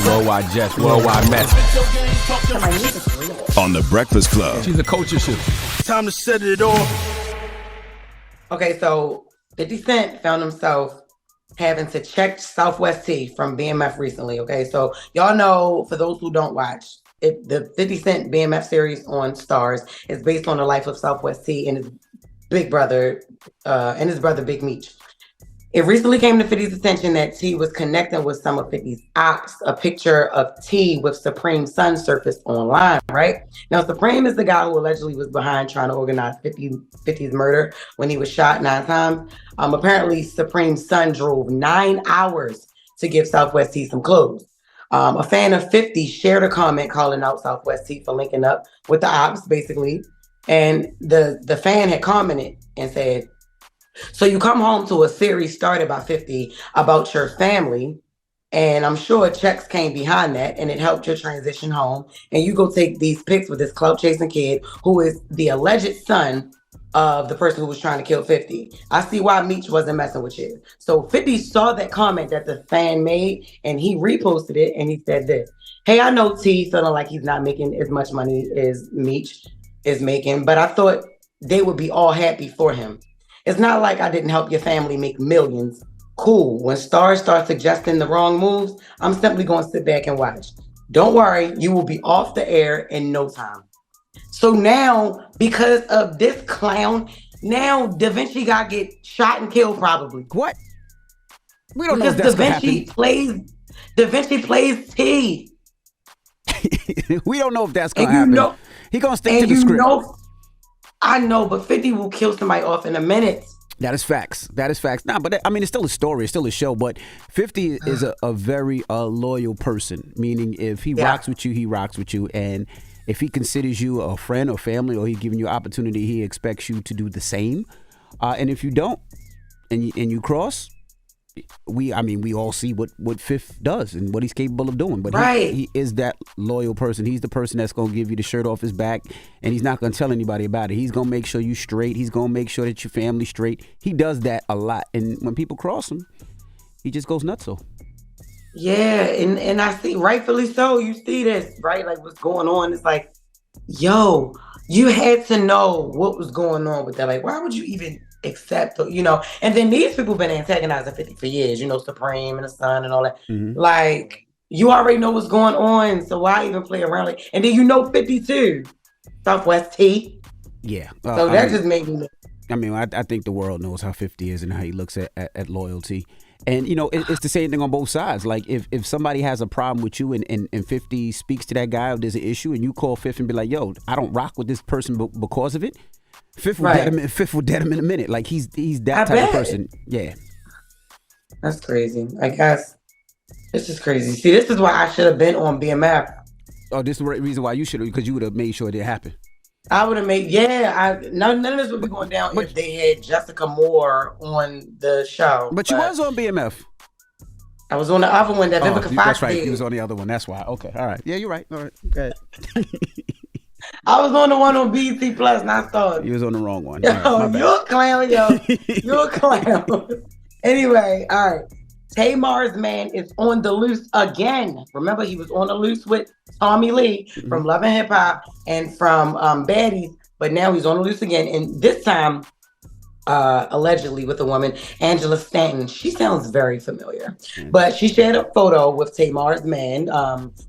Worldwide Jess, worldwide Mess. On the Breakfast Club. She's a culture shift. Time to set it off. Okay, so 50 Cent found himself having to check Southwest T from BMF recently. Okay, so y'all know, for those who don't watch, the 50 Cent BMF series on Stars is based on the life of Southwest T and his big brother, and his brother Big Meech. It recently came to 50's attention that T was connecting with some of 50's ops. A picture of T with Supreme's son surfaced online, right? Now, Supreme is the guy who allegedly was behind trying to organize 50's murder when he was shot 9 times. Apparently, Supreme's son drove 9 hours to give Southwest T some clothes. A fan of 50 shared a comment calling out Southwest T for linking up with the ops, basically. And the fan had commented and said, "So you come home to a series started by 50 about your family, and I'm sure checks came behind that, and it helped your transition home. And you go take these pics with this clout chasing kid who is the alleged son of the person who was trying to kill 50. I see why Meech wasn't messing with you." So 50 saw that comment that the fan made, and he reposted it, and he said this: "Hey, I know T feeling like he's not making as much money as Meech is making, but I thought they would be all happy for him. It's not like I didn't help your family make millions. Cool. When stars start suggesting the wrong moves, I'm simply going to sit back and watch. Don't worry, you will be off the air in no time." So now, because of this clown, now Da Vinci got get shot and killed probably. What? We don't because know if that's going to happen. Da Vinci plays T. We don't know if that's going to happen. He going to stick to the script. I know, but 50 will kill somebody off in a minute. That is facts. Nah, but I mean, it's still a story. It's still a show. But 50 is a very loyal person, meaning if he rocks with you, he rocks with you. And if he considers you a friend or family, or he's giving you opportunity, he expects you to do the same. And if you don't, and you cross, we all see what Fifth does and what he's capable of doing. But he is that loyal person. He's the person that's going to give you the shirt off his back, and he's not going to tell anybody about it. He's going to make sure you straight. He's going to make sure that your family's straight. He does that a lot. And when people cross him, he just goes nutso. Yeah, and I see, rightfully so, you see this, right? Like, what's going on? It's like, yo, you had to know what was going on with that. Like, why would you even accept, and then these people been antagonizing 50 for years, Supreme and the Son and all that. Mm-hmm. Like, you already know what's going on, so why even play around? And then 50 too, Southwest T. Yeah. So that just made me. I think the world knows how 50 is and how he looks at loyalty. And, it's the same thing on both sides. Like, if somebody has a problem with you and 50 speaks to that guy, if there's an issue, and you call 50 and be like, yo, I don't rock with this person because of it, Fifth will dead him in a minute. Like, he's that type of person. Yeah. That's crazy. I guess this is crazy. See, this is why I should have been on BMF. Oh, this is the reason why you should have, because you would have made sure it didn't happen. I would have made, none of this would be going down if they had Jessica Moore on the show. But you was on BMF. I was on the other one that Vivica Fox that's right. did. You was on the other one. That's why. Okay. All right. Yeah, you're right. All right. Good. I was on the one on BET Plus, and I thought you was on the wrong one. Yo, right, you're a clown, yo. You're a clown. Anyway, all right. Tamars Man is on the loose again. Remember, he was on the loose with Tommy Lee from Love and Hip Hop and from Baddies, but now he's on the loose again, and this time, allegedly with a woman, Angela Stanton. She sounds very familiar, but she shared a photo with Tamars Man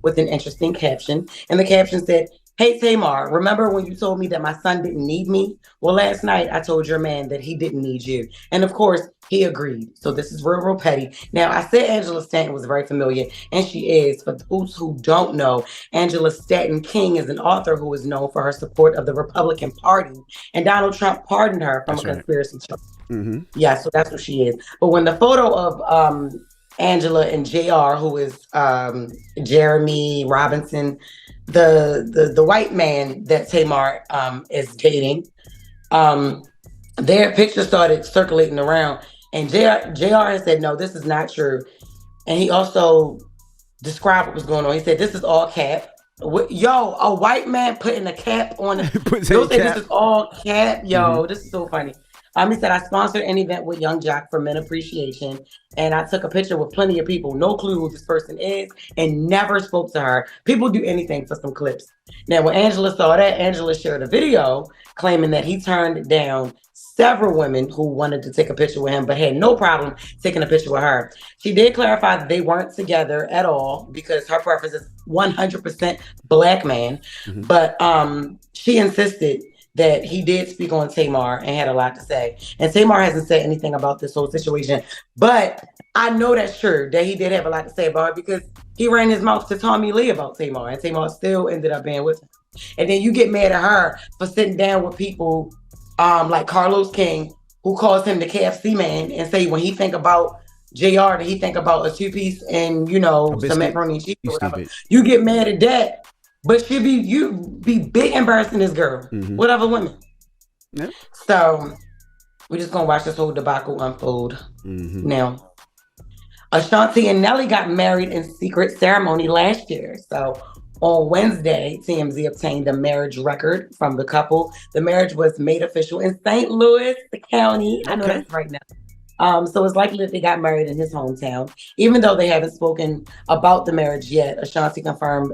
with an interesting caption, and the caption said, "Hey Tamar, remember when you told me that my son didn't need me? Well, last night I told your man that he didn't need you." And of course, he agreed. So this is real petty. Now, I said Angela Stanton was very familiar, and she is. For those who don't know, Angela Stanton King is an author who is known for her support of the Republican Party, and Donald Trump pardoned her from a conspiracy charge. Mm-hmm. Yeah, so that's what she is. But when the photo of Angela and JR, who is Jeremy Robinson, the white man that Tamar is dating, their picture started circulating around, and JR has said, no, this is not true. And he also described what was going on. He said, this is all cap. Yo, a white man putting a cap on it. This is all cap. Yo, this is so funny. He said, I sponsored an event with Young Jock for Men Appreciation, and I took a picture with plenty of people, no clue who this person is, and never spoke to her. People do anything for some clips. Now, when Angela saw that, Angela shared a video claiming that he turned down several women who wanted to take a picture with him, but had no problem taking a picture with her. She did clarify that they weren't together at all because her preference is 100% black man. Mm-hmm. But she insisted that he did speak on Tamar and had a lot to say. And Tamar hasn't said anything about this whole situation. But I know that's true, that he did have a lot to say about it because he ran his mouth to Tommy Lee about Tamar, and Tamar still ended up being with him. And then you get mad at her for sitting down with people like Carlos King, who calls him the KFC man, and say when he think about JR, that he think about a two-piece and, some macaroni and cheese or whatever. You get mad at that, but you be big embarrassing this girl with other women. Yeah. So we're just going to watch this whole debacle unfold now. Ashanti and Nelly got married in secret ceremony last year. So on Wednesday, TMZ obtained a marriage record from the couple. The marriage was made official in St. Louis, the county. Okay. I know that's right now. So it's likely that they got married in his hometown. Even though they haven't spoken about the marriage yet, Ashanti confirmed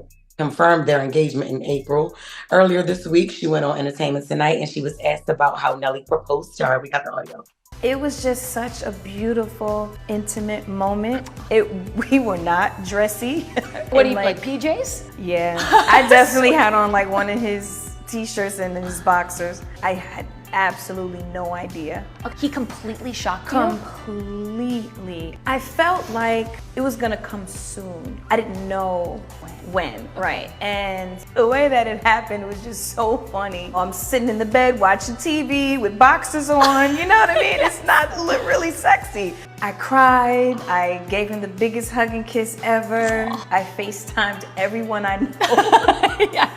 their engagement in April. Earlier this week, she went on Entertainment Tonight and she was asked about how Nelly proposed to her. We got the audio. It was just such a beautiful, intimate moment. We were not dressy. What do you like PJs? Yeah, I definitely had on like one of his t-shirts and his boxers. I had absolutely no idea. He completely shocked you? Completely. I felt like it was gonna come soon. I didn't know when. Right. And the way that it happened was just so funny. I'm sitting in the bed watching TV with boxers on, you know what I mean? It's not really sexy. I cried. I gave him the biggest hug and kiss ever. I FaceTimed everyone I know. Yeah.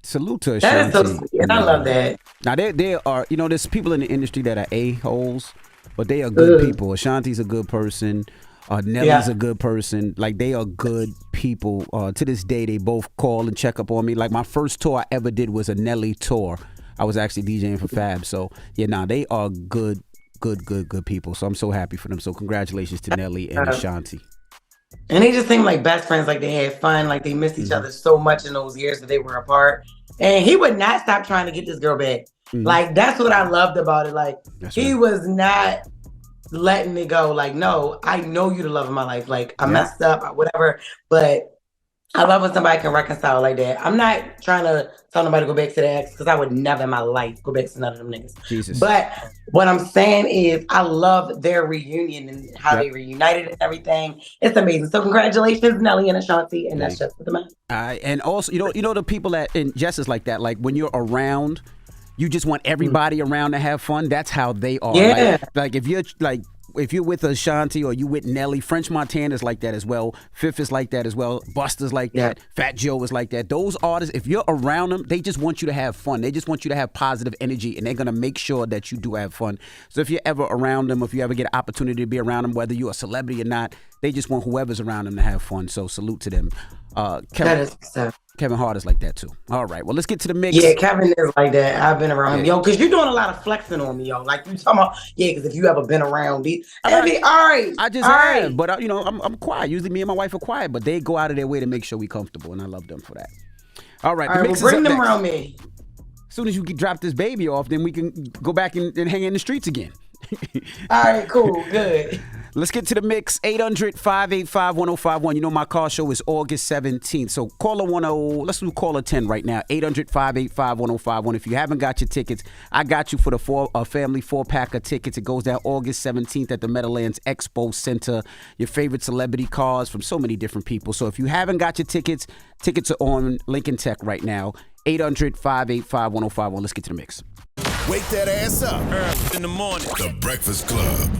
Salute to Ashanti. That is so sweet. I love that. Now, there are, there's people in the industry that are a-holes, but they are good people. Ashanti's a good person. Nelly's a good person. Like, they are good people. To this day, they both call and check up on me. Like, my first tour I ever did was a Nelly tour. I was actually DJing for Fab. So, they are good people. So I'm so happy for them. So congratulations to Nelly and Ashanti. And they just seem like best friends, like they had fun, like they missed each other so much in those years that they were apart. And he would not stop trying to get this girl back. Like, that's what I loved about it. Like, he was not letting it go. Like, no, I know you the love of my life. Like, I messed up, whatever. But I love when somebody can reconcile like that. I'm not trying to tell nobody to go back to the ex, because I would never in my life go back to none of them niggas. Jesus. But what I'm saying is I love their reunion and how they reunited and everything. It's amazing. So congratulations, Nelly and Ashanti, and that's Jess With The Mess. And also, the people that, and Jess is like that, like when you're around, you just want everybody around to have fun. That's how they are. Yeah. Like if you're with Ashanti or you with Nelly, French Montana's like that as well. Fifth is like that as well. Busta's like that. Fat Joe is like that. Those artists, if you're around them, they just want you to have fun. They just want you to have positive energy, and they're going to make sure that you do have fun. So if you're ever around them, if you ever get an opportunity to be around them, whether you're a celebrity or not, they just want whoever's around them to have fun. So salute to them. Kevin Hart is like that too. All right, well, let's get to the mix. Yeah, Kevin is like that. I've been around him, because you're doing a lot of flexing on me, yo. Like, you talking about, because if you ever been around me, all right. I just am, but I'm quiet. Usually me and my wife are quiet, but they go out of their way to make sure we comfortable, and I love them for that. All right, well, bring them around me. As soon as you drop this baby off, then we can go back and hang in the streets again. All right, cool, good. Let's get to the mix. 800-585-1051. You know my car show is August 17th. So caller 10, let's do caller 10 right now. 800-585-1051. If you haven't got your tickets, I got you for the family 4-pack of tickets. It goes down August 17th at the Meadowlands Expo Center. Your favorite celebrity cars from so many different people. So if you haven't got your tickets, tickets are on Lincoln Tech right now. 800-585-1051. Let's get to the mix. Wake that ass up early in the morning. The Breakfast Club.